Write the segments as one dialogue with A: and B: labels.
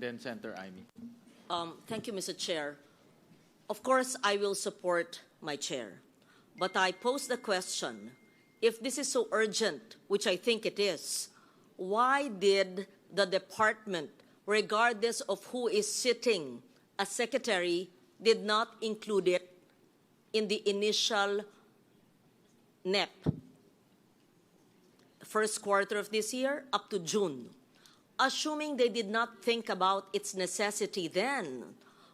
A: then Senator Amy.
B: Thank you, Mr. Chair. Of course, I will support my chair. But I pose the question, if this is so urgent, which I think it is, why did the department, regardless of who is sitting as secretary, did not include it in the initial NEP? First quarter of this year up to June. Assuming they did not think about its necessity then,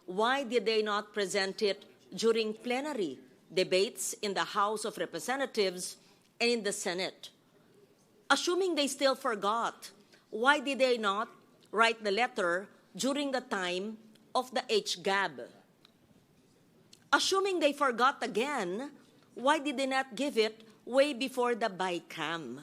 B: why did they not present it during plenary debates in the House of Representatives and in the Senate? Assuming they still forgot, why did they not write the letter during the time of the HGAB? Assuming they forgot again, why did they not give it way before the BICAM?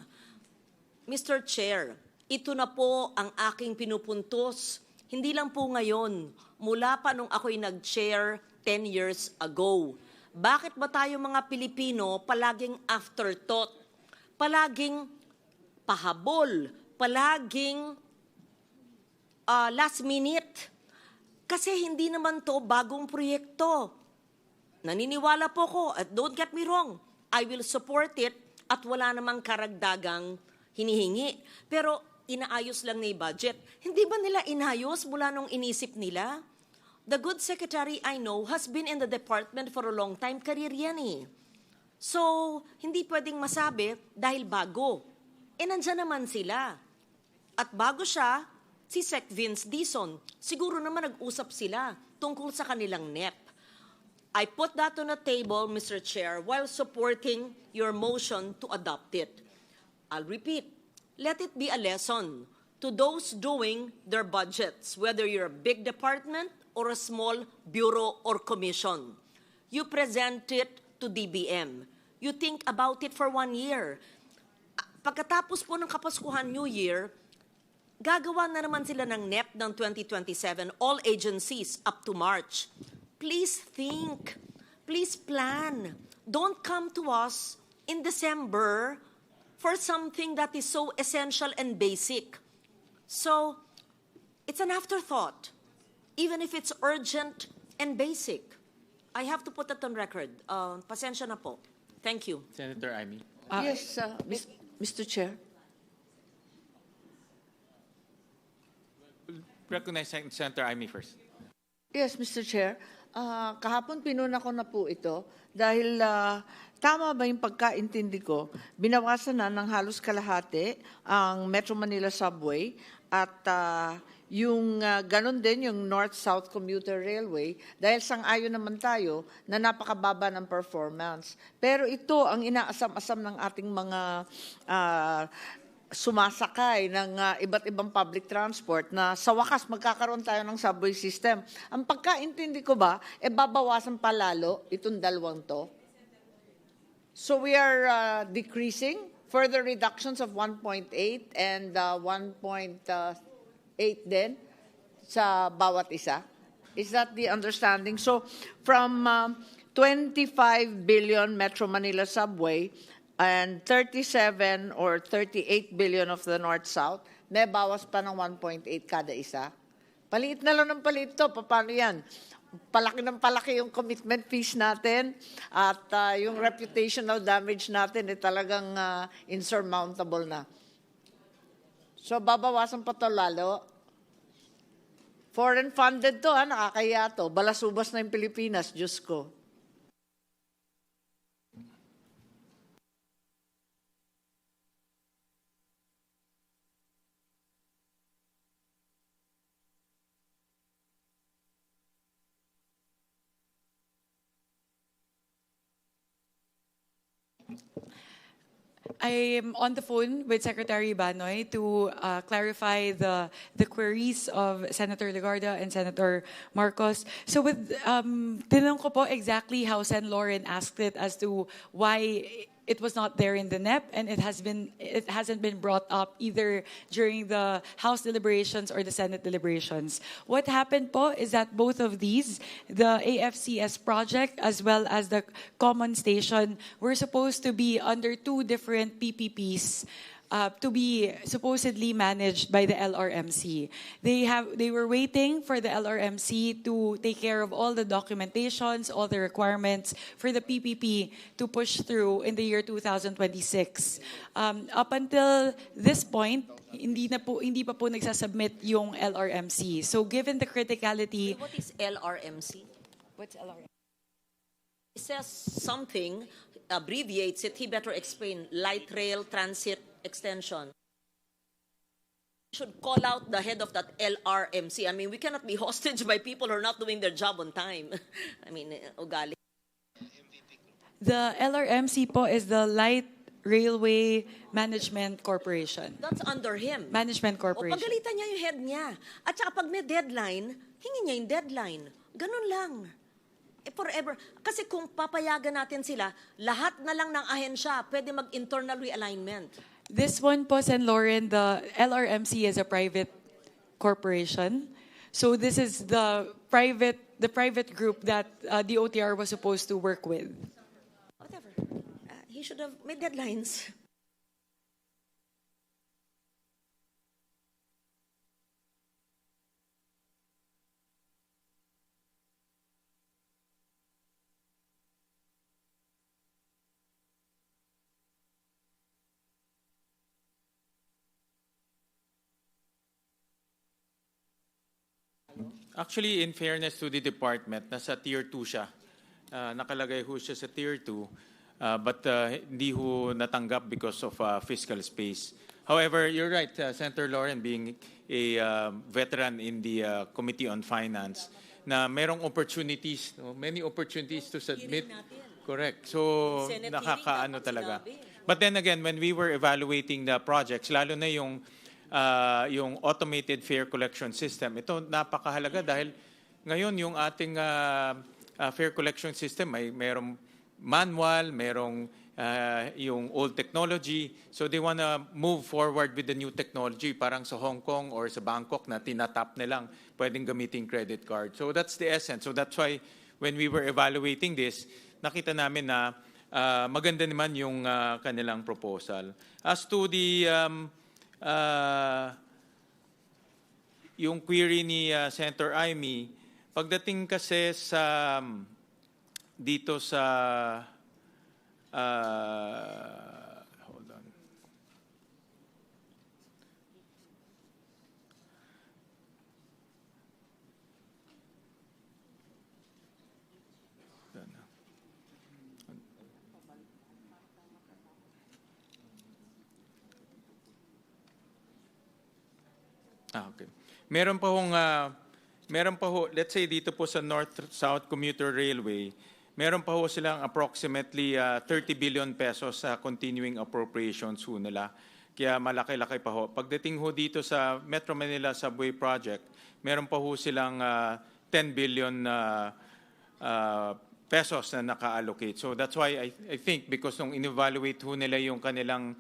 B: Mr. Chair, ito na po ang aking pinupuntos. Hindi lang po ngayon, mula pa nung ako'y nag-chair 10 years ago. Bakit ba tayo mga Pilipino palaging afterthought? Palaging pahabol? Palaging last minute? Kasi hindi naman to bagong proyekto. Naniniwala po ko, at don't get me wrong, I will support it at wala namang karagdagang hinihingi. Pero inaayos lang na yung budget. Hindi ba nila inayos mula nung inisip nila? The good secretary I know has been in the department for a long time. Career yan eh. So, hindi pwedeng masabi dahil bago. Nandyan naman sila. At bago siya, si Sec Vince Dizon. Siguro naman nag-usap sila tungkol sa kanilang NEP. I put that on the table, Mr. Chair, while supporting your motion to adopt it. I'll repeat, let it be a lesson to those doing their budgets, whether you're a big department or a small bureau or commission. You present it to DBM. You think about it for 1 year. Pagkatapos po ng Kapaskuhan New Year, gagawa na naman sila ng NEP ng 2027, all agencies up to March. Please think. Please plan. Don't come to us in December for something that is so essential and basic. So, it's an afterthought, even if it's urgent and basic. I have to put that on record. Pasensya na po. Thank you.
A: Senator Amy.
C: Yes, Mr. Chair.
A: Recognize Senator Amy first.
C: Yes, Mr. Chair. Kahapon pinuna ko na po ito dahil tama ba yung pagkaintindi ko, binawasan na ng halos kalahati ang Metro Manila Subway at yung ganun din yung North-South Commuter Railway dahil sang-ayon naman tayo na napakababa ng performance. Pero ito ang inaasam-asam ng ating mga sumasakay ng iba't ibang public transport na sa wakas magkakaroon tayo ng subway system. Ang pagkaintindi ko ba, babawasan pa lalo itong dalawang to? So we are decreasing, further reductions of 1.8 and 1.8 din sa bawat isa. Is that the understanding? So from 25 billion Metro Manila Subway, and 37 or 38 billion of the North-South, may bawas pa ng 1.8 kada isa. Paliit na lang ng paliit to. Paano yan? Palaki ng palaki yung commitment fees natin at yung reputational damage natin talagang insurmountable na. So babawasan pa to lalo. Foreign funded to, nakakaya to. Balasubas na yung Pilipinas, Diyos ko.
D: I am on the phone with Secretary Banoy to clarify the queries of Senator Legarda and Senator Marcos. So with tinanong ko po exactly how Sen. Lauren asked it as to why it was not there in the NEP, and it hasn't been brought up either during the House deliberations or the Senate deliberations. What happened po is that both of these, the AFCS project as well as the common station, were supposed to be under two different PPPs. to be supposedly managed by the LRMC. They were waiting for the LRMC to take care of all the documentations, all the requirements for the PPP to push through in the year 2026. Up until this point, hindi pa po nagsasubmit yung LRMC. So given the criticality,
B: What is LRMC?
D: what's LRMC?
B: It says something, abbreviates it, he better explain. Light Rail Transit Extension. Should call out the head of that LRMC. I mean, we cannot be hostage by people who are not doing their job on time. I mean, ugali.
D: The LRMC po is the Light Railway Management Corporation.
B: That's under him.
D: Management
B: O
D: Corporation.
B: pagalitan niya yung head niya. At saka pag may deadline, hingi niya yung deadline. Ganun lang. Forever. Kasi kung papayagan natin sila, lahat na lang ng ahensya pwede mag-internal realignment.
D: This one po, Sen. Lauren, the LRMC is a private corporation. So this is the private group that the OTR was supposed to work with.
B: Whatever. He should have made deadlines.
A: Actually, in fairness to the department, nasa Tier 2 siya. Nakalagay ho siya sa Tier 2, but hindi ho natanggap because of fiscal space. However, you're right, Senator Lauren, being a veteran in the Committee on Finance, na merong opportunities, many opportunities to submit. Correct. So,
B: Senate
A: nakakaano
B: hearing, dapat
A: talaga.
B: sinabi.
A: But then again, when we were evaluating the projects, lalo na yung automated fare collection system, ito napakahalaga dahil ngayon yung ating fare collection system ay merong manual, merong yung old technology. So they want to move forward with the new technology. Parang sa Hong Kong or sa Bangkok na tinatap nilang pwedeng gamitin credit card. So that's the essence. So that's why when we were evaluating this, nakita namin na maganda naman yung kanilang proposal. As to the yung query ni Senator Amy, pagdating kasi sa dito sa hold on. Okay. Meron pa ho, let's say dito po sa North-South Commuter Railway, meron pa ho silang approximately 30 billion pesos sa continuing appropriations ho nila. Kaya malaki-laki pa ho. Pagdating ho dito sa Metro Manila Subway Project, meron pa ho silang 10 billion pesos na naka-allocate. So that's why I think because nung in-evaluate ho nila yung kanilang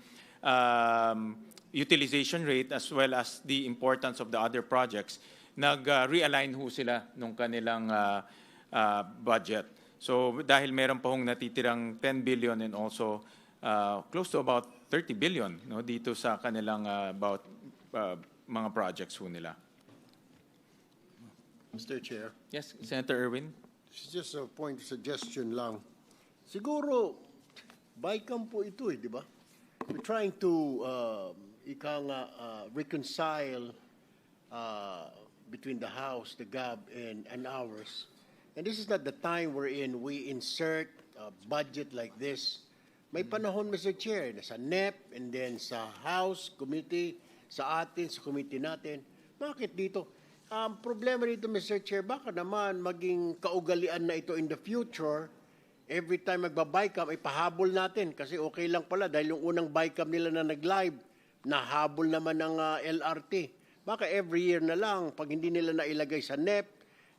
A: utilization rate as well as the importance of the other projects, nag-realign ho sila nung kanilang budget. So dahil meron pa hong natitirang 10 billion and also close to about 30 billion dito sa kanilang about mga projects ho nila.
E: Mr. Chair,
A: Yes, Senator Erwin?
E: this is just a point of suggestion lang. Siguro, BICAM po ito di ba? We're trying to reconcile between the House, the GAB, and ours. And this is not the time wherein we insert a budget like this. May panahon, Mr. Chair, na sa NEP, and then sa House Committee, sa atin, sa committee natin. Bakit dito? Ang problema dito, Mr. Chair, baka naman maging kaugalian na ito in the future. Every time magba-BICAM, ay pahabol natin. Kasi okay lang pala dahil yung unang BICAM nila na nag-live, nahabol naman ng LRT. Baka every year na lang, pag hindi nila nailagay sa NEP,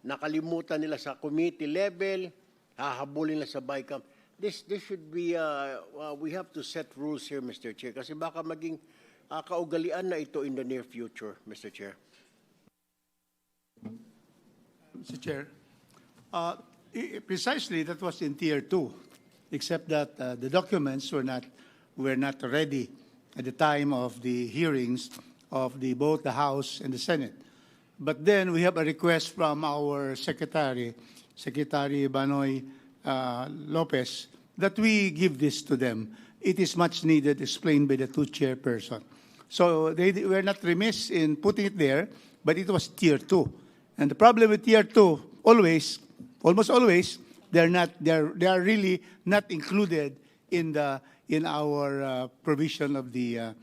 E: nakalimutan nila sa committee level, hahabulin nila sa BICAM. This should be, we have to set rules here, Mr. Chair, kasi baka maging kaugalian na ito in the near future, Mr. Chair.
F: Mr. Chair, precisely that was in Tier 2, except that the documents were not ready at the time of the hearings of both the House and the Senate. But then we have a request from our Secretary Banoy Lopez, that we give this to them. It is much needed, explained by the two chairperson. So they were not remiss in putting it there, but it was tier 2. And the problem with tier 2, almost always, they are really not included in our provision of the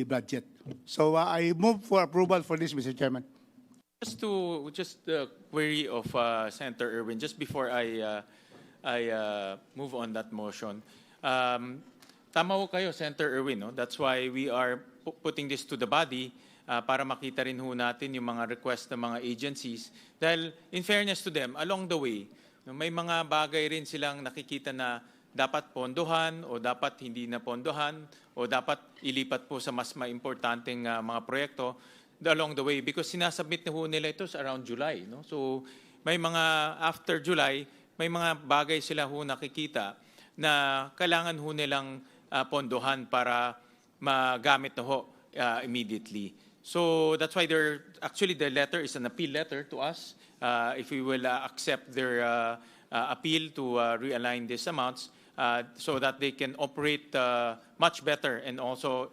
F: budget. So I move for approval for this, Mr. Chairman.
A: Just the query of Senator Erwin, just before I move on that motion. Tama ho kayo, Senator Erwin. No? That's why we are putting this to the body para makita rin ho natin yung mga request ng mga agencies. Dahil in fairness to them, along the way, no, may mga bagay rin silang nakikita na dapat pondohan o dapat hindi na pondohan o dapat ilipat po sa mas maimportanteng mga proyekto along the way, because sinasubmit na ho nila ito sa around July. No? So may mga after July, may mga bagay sila ho nakikita na kailangan ho nilang pondohan para magamit na ho immediately. So that's why actually the letter is an appeal letter to us. If we will accept their appeal to realign these amounts so that they can operate much better and also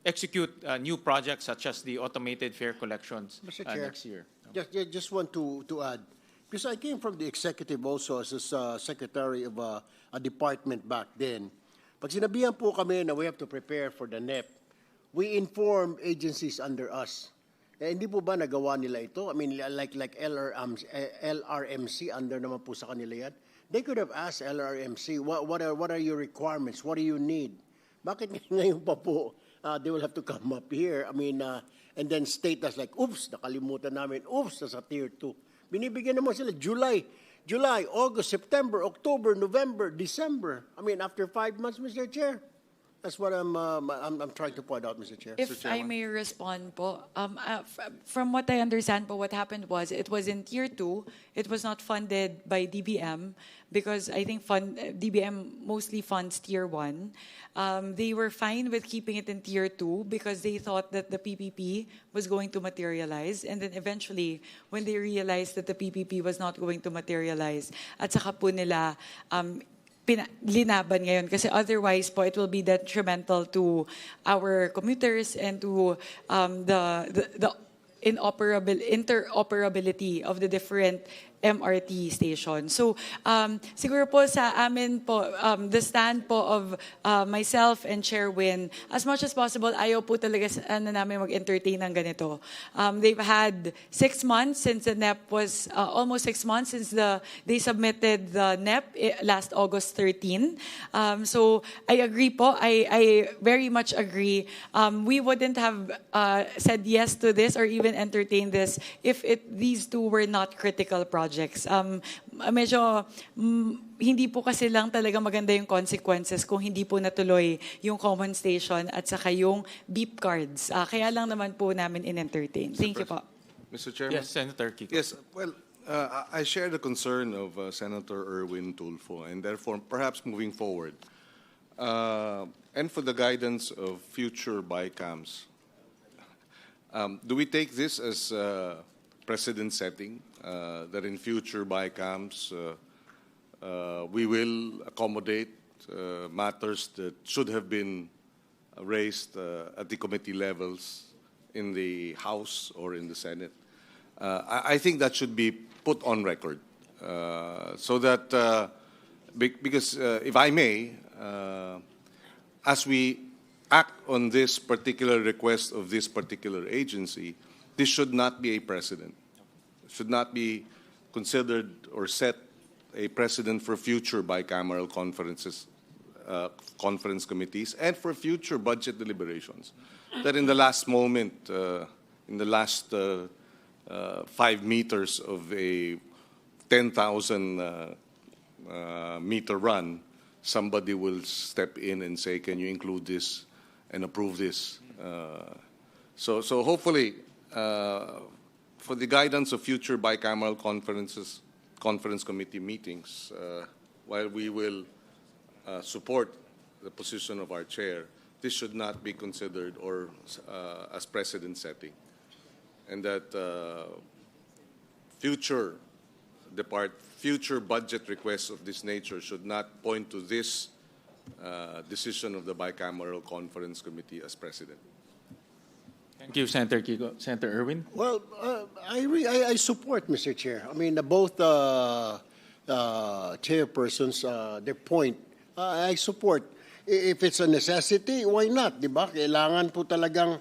A: execute new projects such as the automated fare collections
E: Mr. Chair,
A: next year.
E: just want to add, because I came from the executive also as a secretary of a department back then. Pag sinabihan po kami na we have to prepare for the NEP, we inform agencies under us. Hindi po ba nagawa nila ito? I mean, like LRMC, under naman po sa kanila yan. They could have asked LRMC, what are your requirements? What do you need? Bakit ngayon pa po they will have to come up here? I mean, and then state us like, oops, nakalimutan namin, oops, nasa tier 2. Binibigyan naman sila July, August, September, October, November, December. I mean, after 5 months, Mr. Chair. That's what I'm trying to point out, Mr. Chair.
D: If I may respond po, from what I understand po, what happened was it was in tier 2. It was not funded by DBM because I think DBM mostly funds tier 1. They were fine with keeping it in tier 2 because they thought that the PPP was going to materialize, and then eventually when realized that the PPP was not going to materialize, at saka po nila linaban ngayon kasi otherwise po it will be detrimental to our commuters and to the interoperability of the different MRT station. So siguro po sa amin po, the stand po of myself and Chair Win, as much as possible, ayaw po talaga namin mag-entertain ng ganito. They've had 6 months since the NEP was, almost 6 months since they submitted the NEP last August 13. So I agree po, I very much agree. We wouldn't have said yes to this or even entertained this if these two were not critical projects. Medyo hindi po kasi lang talaga maganda yung consequences kung hindi po natuloy yung common station at saka yung beep cards. Kaya lang naman po namin in-entertain. Thank you po.
G: Mr. Chairman?
A: Yes, Senator Kiko.
G: Yes, well, I share the concern of Senator Erwin Tulfo, and therefore, perhaps moving forward, and for the guidance of future BICAMs, do we take this as precedent setting, that in future BICAMs we will accommodate matters that should have been raised at the committee levels in the House or in the Senate? I think that should be put on record so that, because if I may, as we act on this particular request of this particular agency, this should not be a precedent. It should not be considered or set a precedent for future bicameral conferences, conference committees, and for future budget deliberations. That in the last moment, in the last 5 meters of a 10,000 meter run, somebody will step in and say, can you include this and approve this? So hopefully, for the guidance of future bicameral conference committee meetings, while we will support the position of our chair, this should not be considered or as precedent setting, and that future budget requests of this nature should not point to this decision of the bicameral conference committee as precedent.
A: Thank you, Senator Kiko. Senator Erwin?
E: Well, I support, Mr. Chair. I mean, both chairpersons, their point, I support. If it's a necessity, why not? Diba? Kailangan po talagang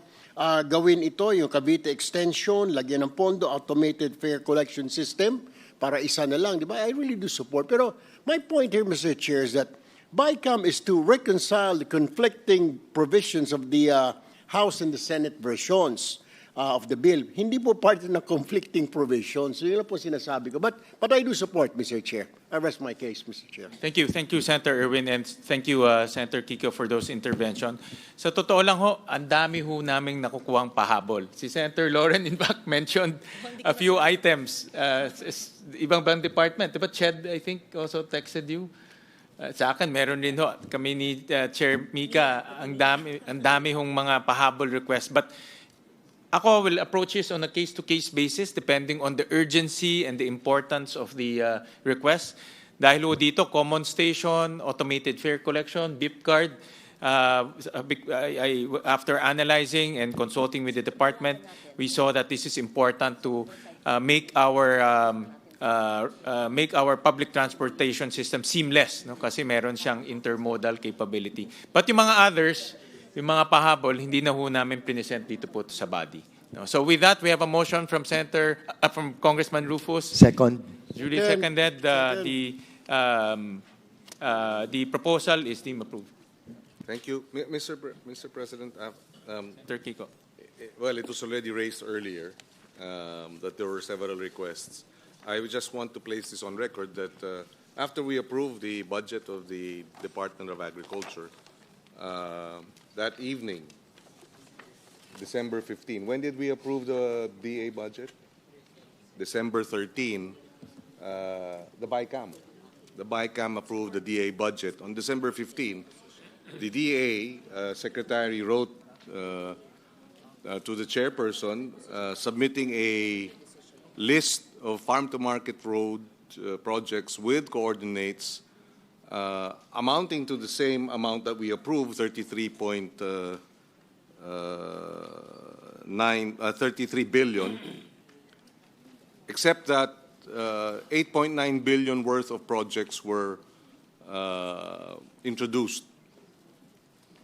E: gawin ito, yung Cavite Extension, lagyan ng pondo, automated fare collection system, para isa na lang. Diba? I really do support. Pero my point here, Mr. Chair, is that BICAM is to reconcile the conflicting provisions of the House and the Senate versions of the bill. Hindi po part ng conflicting provisions. So yun lang po sinasabi ko. But I do support, Mr. Chair. I rest my case, Mr. Chair.
A: Thank you, Senator Erwin, and thank you, Senator Kiko, for those intervention. Sa totoo lang ho, ang dami ho naming nakukuhang pahabol. Si Senator Lauren, in fact, mentioned a few items. Ibang department. Diba, Ched, I think, also texted you? Sa akin, meron din ho. Kami ni Chair Mika, ang dami hong mga pahabol requests. But ako will approach this on a case-to-case basis depending on the urgency and the importance of the request. Dahil ho dito, common station, automated fare collection, BIP card, after analyzing and consulting with the department, we saw that this is important to make our public transportation system seamless, no? Kasi meron siyang intermodal capability. But yung mga others, yung mga pahabol, hindi na ho namin present dito po sa body. No? So with that, we have a motion from from Congressman Rufus.
H: Second.
A: Duly seconded. The proposal is deemed approved.
G: Thank you, Mr. President.
A: Senator Kiko.
G: Well, it was already raised earlier that there were several requests. I would just want to place this on record that after we approved the budget of the Department of Agriculture, that evening, December 15, when did we approve the DA budget? December 13, the BICAM approved the DA budget. On December 15, the DA secretary wrote to the chairperson submitting a list of farm-to-market road projects with coordinates amounting to the same amount that we approved, 33 billion, except that 8.9 billion worth of projects were introduced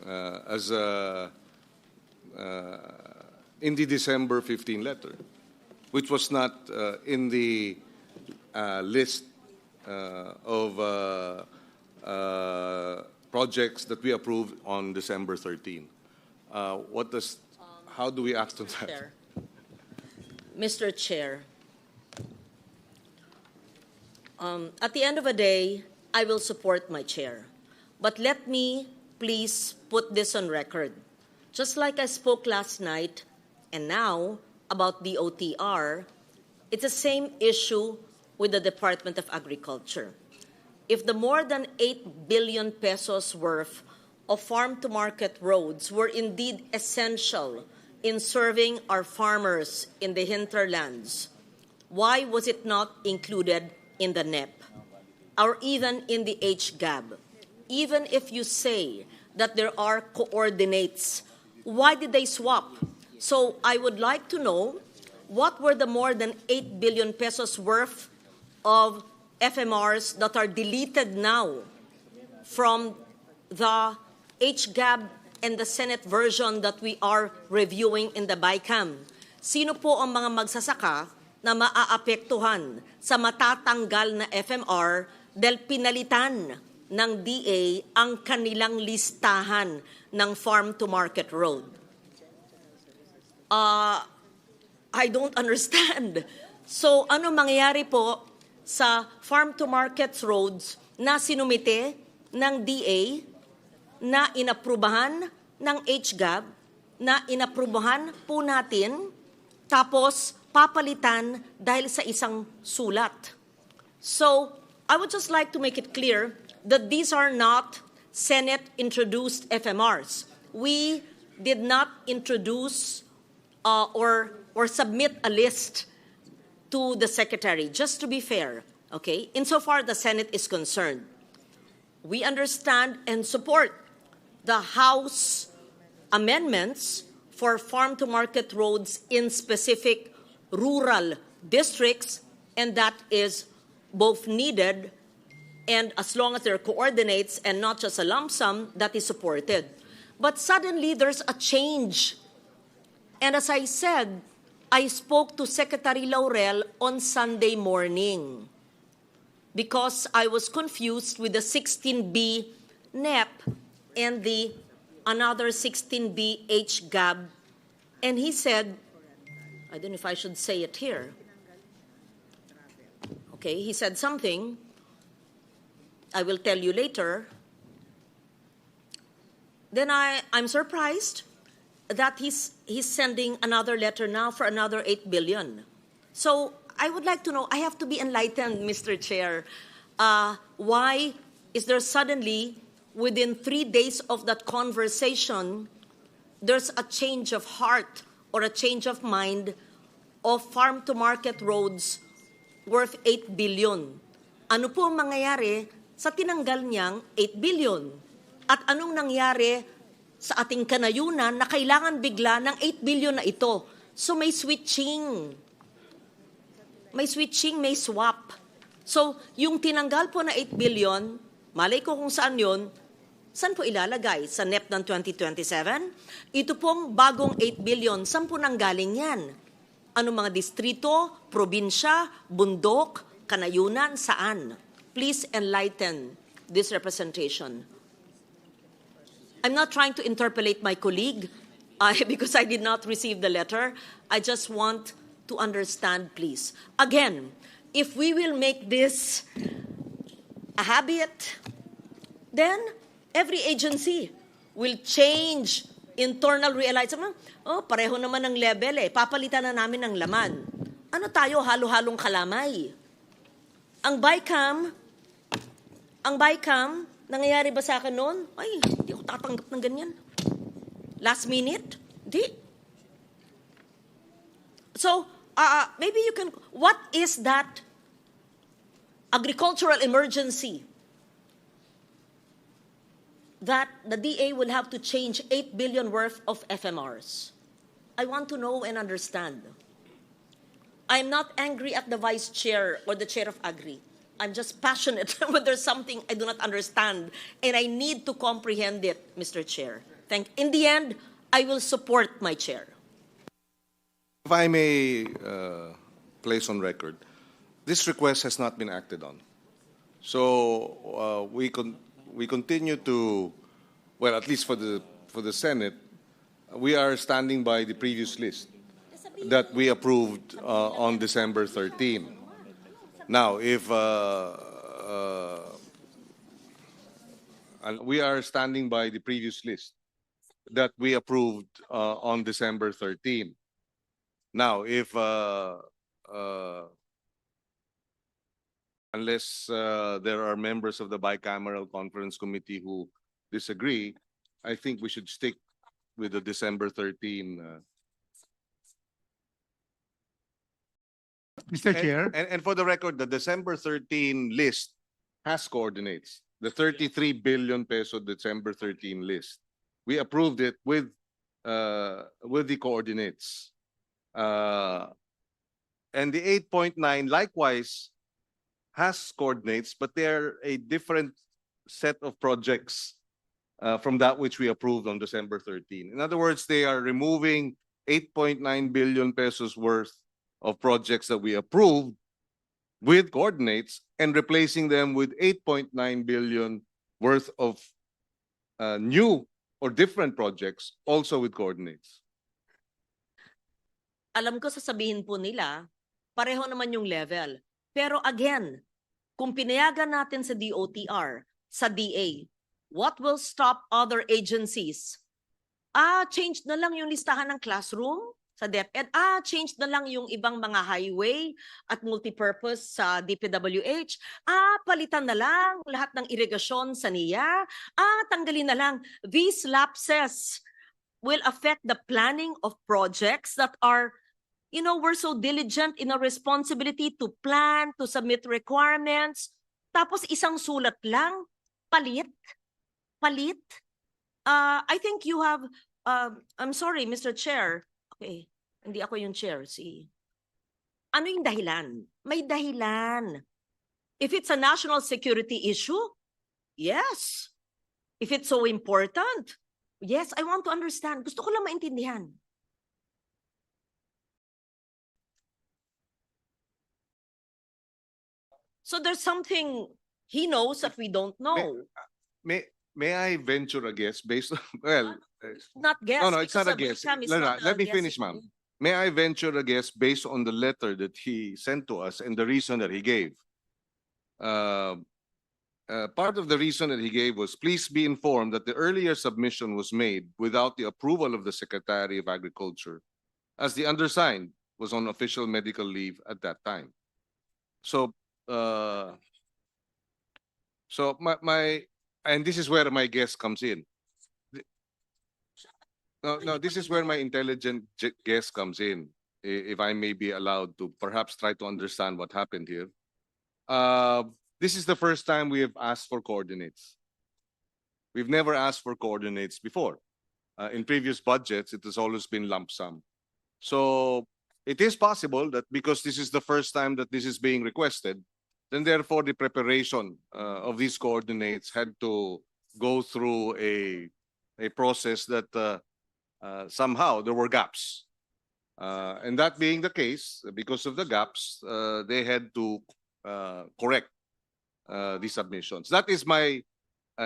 G: as in the December 15 letter, which was not in the list of projects that we approved on December 13. How do we act on that?
B: Chair. Mr. Chair, at the end of the day, I will support my chair. But let me please put this on record. Just like I spoke last night and now about the OTR, it's the same issue with the Department of Agriculture. If the more than 8 billion pesos worth of farm-to-market roads were indeed essential in serving our farmers in the hinterlands, why was it not included in the NEP or even in the HGAB? Even if you say that there are coordinates, why did they swap? So I would like to know what were the more than 8 billion pesos worth of FMRs that are deleted now from the HGAB and the Senate version that we are reviewing in the BICAM. Sino po ang mga magsasaka na maaapektuhan sa matatanggal na FMR dahil pinalitan ng DA ang kanilang listahan ng farm-to-market road? I don't understand. So ano mangyayari po sa farm-to-market roads na sinumite ng DA, na inaprubahan ng HGAB, na inaprubahan po natin, tapos papalitan dahil sa isang sulat? So I would just like to make it clear that these are not Senate introduced FMRs. We did not introduce or submit a list to the Secretary, just to be fair, okay? Insofar the Senate is concerned, we understand and support the House amendments for farm-to-market roads in specific rural districts, and that is both needed, and as long as there are coordinates and not just a lump sum, that is supported. But suddenly there's a change. And as I said, I spoke to Secretary Laurel on Sunday morning because I was confused with the 16B NEP and the another 16B HGAB. And he said, I don't know if I should say it here. Okay, he said something. I will tell you later. Then I'm surprised that he's sending another letter now for another 8 billion. So I would like to know, I have to be enlightened, Mr. Chair. Why is there suddenly, within 3 days of that conversation, there's a change of heart or a change of mind of farm-to-market roads worth 8 billion? Ano po ang mangyayari sa tinanggal niyang 8 billion? At anong nangyari sa ating kanayunan na kailangan bigla ng 8 billion na ito? So may switching. May switching, may swap. So yung tinanggal po na 8 billion, malay ko kung saan yun, saan po ilalagay? Sa NEP ng 2027? Ito pong bagong 8 billion, saan po nanggaling yan? Anong mga distrito, probinsya, bundok, kanayunan, saan? Please enlighten this representation. I'm not trying to interpolate my colleague because I did not receive the letter. I just want to understand, please. Again, if we will make this a habit, then every agency will change internal realization. Oh, pareho naman ng level eh. Papalitan na namin ng laman. Ano tayo, halo-halong kalamay? Ang BICAM, nangyayari ba sa akin noon? Ay, hindi ako tatanggap ng ganyan. Last minute? Di. So, maybe you can, what is that agricultural emergency that the DA will have to change 8 billion worth of FMRs? I want to know and understand. I'm not angry at the vice chair or the chair of Agri. I'm just passionate when there's something I do not understand, and I need to comprehend it, Mr. Chair. In the end, I will support my chair.
G: If I may place on record, this request has not been acted on. So we continue to, well, at least for the Senate, we are standing by the previous list that we approved on December 13. Now, if we are standing by the previous list that we approved on December 13. Now, if unless there are members of the bicameral conference committee who disagree, I think we should stick with the December 13.
F: Mr. Chair.
G: And for the record, the December 13 list has coordinates. The 33 billion peso December 13 list. We approved it with the coordinates. And the 8.9 likewise has coordinates, but they're a different set of projects from that which we approved on December 13. In other words, they are removing 8.9 billion pesos worth of projects that we approved with coordinates and replacing them with 8.9 billion worth of new or different projects also with coordinates.
B: Alam ko sasabihin po nila, pareho naman yung level. Pero again, kung pinayagan natin sa DOTR, sa DA, what will stop other agencies? Change na lang yung listahan ng classroom, sa DepEd. Change na lang yung ibang mga highway at multipurpose sa DPWH. Palitan na lang lahat ng irigasyon sa NIA. Tanggalin na lang. These lapses will affect the planning of projects that are, we're so diligent in our responsibility to plan, to submit requirements. Tapos isang sulat lang, palit. I think you have, I'm sorry, Mr. Chair. Okay, hindi ako yung chair. Ano yung dahilan? May dahilan. If it's a national security issue, yes. If it's so important, yes, I want to understand. Gusto ko lang maintindihan. So there's something he knows that we don't know.
G: May I venture a guess based on, well,
B: Not guess.
G: no, it's
B: because
G: not a
B: of
G: guess.
B: Bicam is
G: Lana,
B: not a
G: let me
B: guessing
G: finish, ma'am.
B: game.
G: May I venture a guess based on the letter that he sent to us and the reason that he gave? Part of the reason that he gave was, please be informed that the earlier submission was made without the approval of the Secretary of Agriculture, as the undersigned was on official medical leave at that time. So, and this is where my guess comes in. No, this is where my intelligent guess comes in, if I may be allowed to perhaps try to understand what happened here. This is the first time we have asked for coordinates. We've never asked for coordinates before. In previous budgets, it has always been lump sum. So it is possible that because this is the first time that this is being requested, then therefore the preparation of these coordinates had to go through a process that somehow there were gaps. And that being the case, because of the gaps, they had to correct these submissions. That is my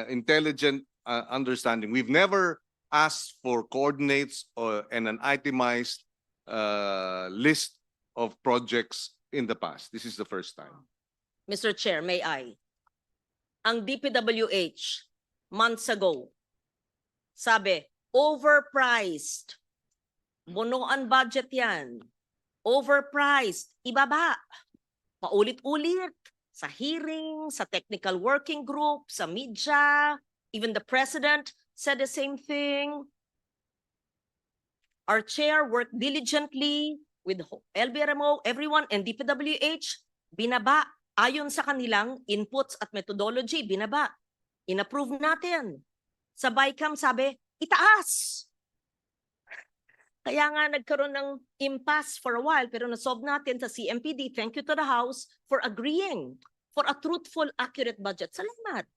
G: intelligent understanding. We've never asked for coordinates and an itemized list of projects in the past. This is the first time.
B: Mr. Chair, may I? Ang DPWH, months ago, sabi, overpriced. Bunuan budget yan. Overpriced. Ibaba. Paulit-ulit. Sa hearing, sa technical working group, sa media, even the president said the same thing. Our chair worked diligently with LBRMO, everyone, and DPWH, binaba. Ayon sa kanilang inputs at methodology, binaba. In-approve natin. Sa BICAM sabi, itaas. Kaya nga nagkaroon ng impasse for a while, pero nasolve natin sa CMPD. Thank you to the House for agreeing for a truthful, accurate budget. Salamat.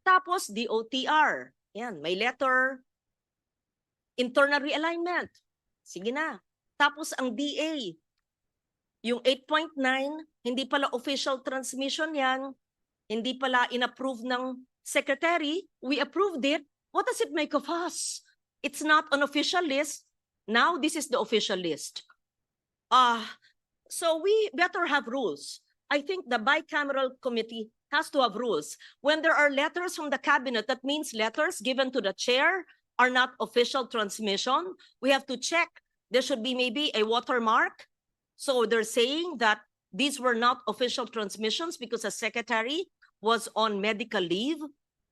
B: Tapos DOTR. Yan, may letter. Internal realignment. Sige na. Tapos ang DA, yung 8.9, hindi pala official transmission yan, hindi pala in-approve ng secretary, we approved it. What does it make of us? It's not an official list. Now this is the official list. So we better have rules. I think the bicameral committee has to have rules. When there are letters from the cabinet, that means letters given to the chair are not official transmission. We have to check. There should be maybe a watermark. So they're saying that these were not official transmissions because the secretary was on medical leave.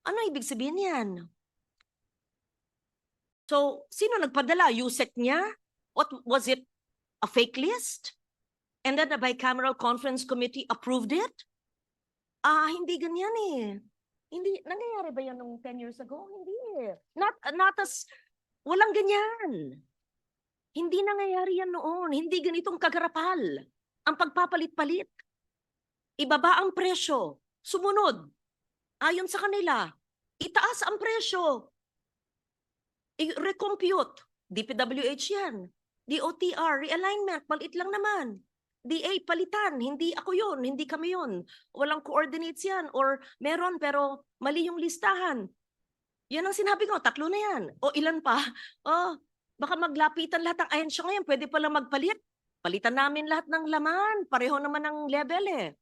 B: Ano ibig sabihin yan? So, sino nagpadala? USEC niya? What was it? A fake list? And then the bicameral conference committee approved it? Hindi ganyan eh. Hindi, nangyayari ba yan nung 10 years ago? Hindi. Not as, walang ganyan. Hindi nangyayari yan noon. Hindi ganitong kagarapal. Ang pagpapalit-palit. Ibaba ang presyo. Sumunod. Ayon sa kanila. Itaas ang presyo. I-recompute. DPWH yan. DOTR, realignment, maliit lang naman. DA, palitan. Hindi ako yun. Hindi kami yun. Walang coordinates yan. Or meron pero mali yung listahan. Yan ang sinabi ko. 3 na yan. O ilan pa? Baka maglapitan lahat ng ahensya ngayon. Pwede palang magpalit. Palitan namin lahat ng laman. Pareho naman ang level eh.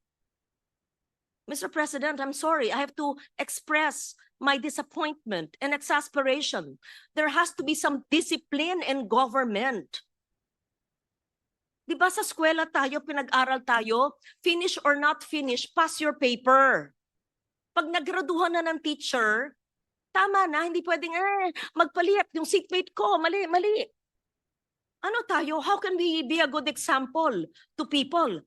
B: Mr. President, I'm sorry. I have to express my disappointment and exasperation. There has to be some discipline in government. Di ba sa eskwela tayo, pinag-aral tayo, finish or not finish, pass your paper. Pag nagraduhan na ng teacher, tama na, hindi pwedeng, magpalit, yung seatmate ko, mali, mali. Ano tayo? How can we be a good example to people?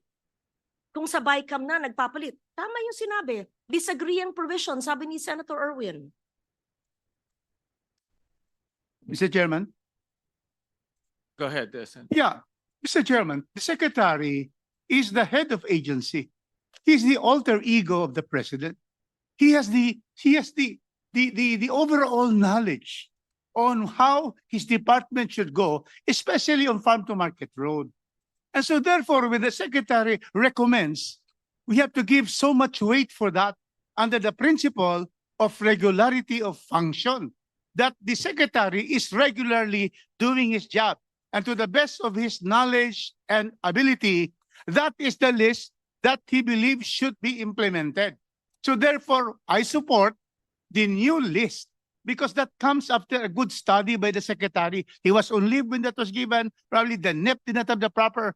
B: Kung sa BICAM na, nagpapalit. Tama yung sinabi. Disagreeing provision, sabi ni Senator Erwin.
F: Mr. Chairman?
A: Go ahead, Sen.
F: Yeah, Mr. Chairman, the Secretary is the head of agency. He's the alter ego of the President. He has the overall knowledge on how his department should go, especially on farm to market road. And so therefore, when the Secretary recommends, we have to give so much weight for that under the principle of regularity of function, that the Secretary is regularly doing his job. And to the best of his knowledge and ability, that is the list that he believes should be implemented. So therefore, I support the new list because that comes after a good study by the Secretary. He was on leave when that was given. Probably the NEP did not have the proper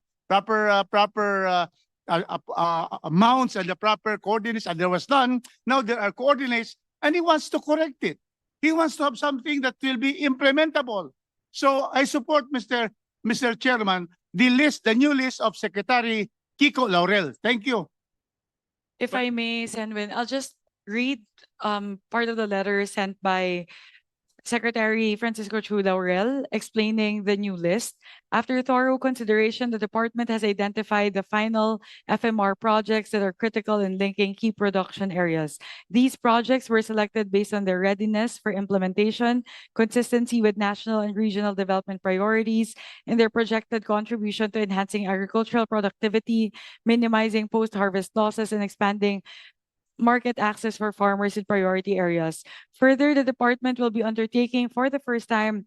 F: amounts and the proper coordinates, and there was none. Now there are coordinates, and he wants to correct it. He wants to have something that will be implementable. So I support, Mr. Chairman, the new list of Secretary Kiko Laurel. Thank you.
D: If I may, Senwin, I'll just read part of the letter sent by Secretary Francisco Chu Laurel explaining the new list. After thorough consideration, the department has identified the final FMR projects that are critical in linking key production areas. These projects were selected based on their readiness for implementation, consistency with national and regional development priorities, and their projected contribution to enhancing agricultural productivity, minimizing post-harvest losses, and expanding market access for farmers in priority areas. Further, the department will be undertaking for the first time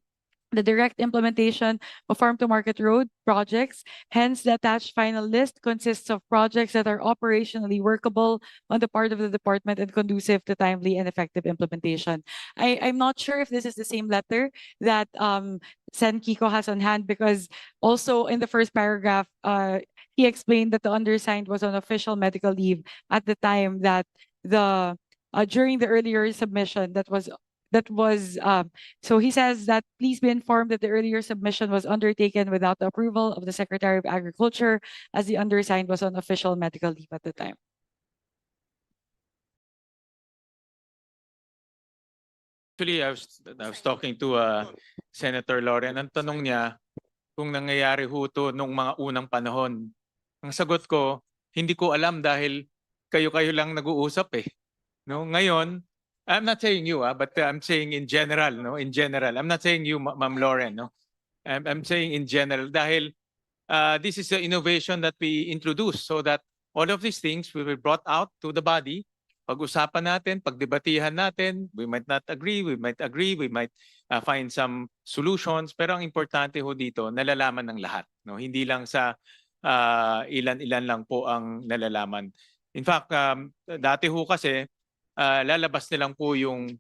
D: the direct implementation of farm-to-market road projects. Hence, the attached final list consists of projects that are operationally workable on the part of the department and conducive to timely and effective implementation. I'm not sure if this is the same letter that Sen Kiko has on hand, because also in the first paragraph, he explained that the undersigned was on official medical leave at the time that during the earlier submission so he says that please be informed that the earlier submission was undertaken without the approval of the Secretary of Agriculture, as the undersigned was on official medical leave at the time.
A: Actually, I was talking to Senator Lauren. Ang tanong niya kung nangyayari ho to nung mga unang panahon. Ang sagot ko, hindi ko alam dahil kayo-kayo lang nag-uusap eh. No, ngayon, I'm not saying you, but I'm saying in general, no, in general. I'm not saying you, Ma'am Lauren, no. I'm saying in general dahil this is the innovation that we introduced so that all of these things will be brought out to the body. Pag-usapan natin, pagdebatihan natin, we might not agree, we might find some solutions, pero ang importante ho dito, nalalaman ng lahat, no? Hindi lang sa ilan-ilan lang po ang nalalaman. In fact, dati ho kasi lalabas na lang po yung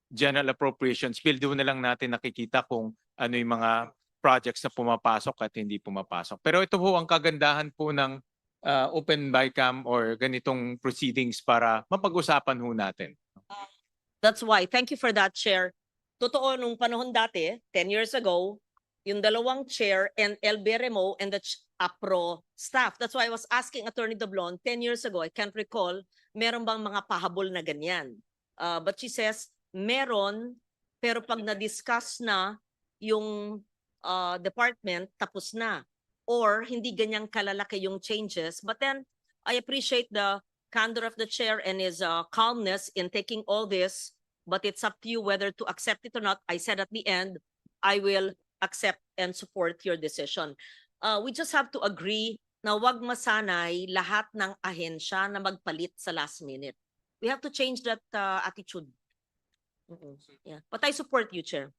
A: General Appropriations Bill, doon na lang natin nakikita kung ano yung mga projects na pumapasok at hindi pumapasok. Pero ito po ang kagandahan po ng open BICAM or ganitong proceedings para mapag-usapan ho natin.
B: That's why. Thank you for that, Chair. Totoo, nung panahon dati, 10 years ago, yung dalawang chair and LB Remo and the APRO staff. That's why I was asking Attorney Doblon 10 years ago, I can't recall, meron bang mga pahabol na ganyan? But she says, meron, pero pag na-discuss na yung department, tapos na. Or hindi ganyang kalalaki yung changes. But then, I appreciate the candor of the chair and his calmness in taking all this, but it's up to you whether to accept it or not. I said at the end, I will accept and support your decision. We just have to agree na wag masanay lahat ng ahensya na magpalit sa last minute. We have to change that attitude. Yeah. But I support you, Chair.